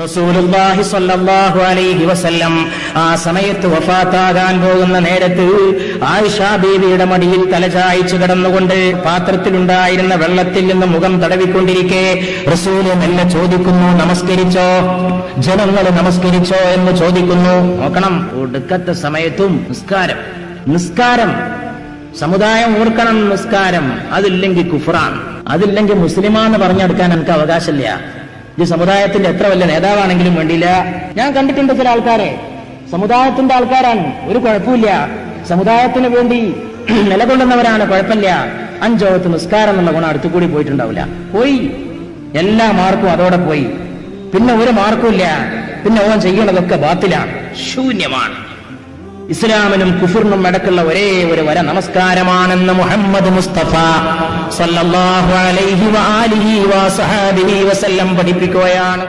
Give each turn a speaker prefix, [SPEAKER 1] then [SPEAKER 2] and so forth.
[SPEAKER 1] റസൂലുള്ളാഹി സ്വല്ലല്ലാഹു അലൈഹി വസല്ലം ആ സമയത്ത് വഫാത്താകാൻ പോകുന്ന നേരത്ത് ആയിഷ ബീവിയുടെ മടിയിൽ തലചായ്ച്ചു കിടന്നുകൊണ്ട് പാത്രത്തിലുണ്ടായിരുന്ന വെള്ളത്തിൽ നിന്ന് മുഖം തടവിക്കൊണ്ടിരിക്കെ റസൂൽ മെല്ലെ ചോദിക്കുന്നു, നമസ്കരിച്ചോ? ജനങ്ങൾ നമസ്കരിച്ചോ എന്ന് ചോദിക്കുന്നു. നോക്കണം, ഒടുക്കത്തെ സമയത്തും നിസ്കാരം സമുദായം ഓർക്കണം. നിസ്കാരം അതില്ലെങ്കിൽ കുഫ്റാണ്, അതില്ലെങ്കിൽ മുസ്ലിമാന്ന് പറഞ്ഞെടുക്കാൻ എനിക്ക് അവകാശമില്ല. ഈ സമുദായത്തിന്റെ എത്ര വലിയ നേതാവാണെങ്കിലും വേണ്ടിയില്ല. ഞാൻ കണ്ടിട്ടുണ്ട് ചില ആൾക്കാരെ, സമുദായത്തിന്റെ ആൾക്കാരാണ്, ഒരു കുഴപ്പമില്ല, സമുദായത്തിന് വേണ്ടി നിലകൊള്ളുന്നവരാണ്, കുഴപ്പമില്ല. 5 വക്ത് നിസ്കാരം എന്നുള്ള ഗുണം അടുത്തുകൂടി പോയിട്ടുണ്ടാവില്ല. പോയി, എല്ലാ മാർക്കും അതോടെ പോയി. പിന്നെ ഒരു മാർക്കും ഇല്ല. പിന്നെ ഓൻ ചെയ്യുന്നതൊക്കെ ബാത്തിലാണ്, ശൂന്യമാണ്. ഇസ്ലാമിനും കുഫറിനും ഇടക്കുള്ള ഒരേ ഒരു വര നമസ്കാരമാണെന്ന് മുഹമ്മദ് മുസ്തഫ സല്ലല്ലാഹു അലൈഹി വആലിഹി വസഹബിഹി വസല്ലം പഠിപ്പിക്കുകയാണ്.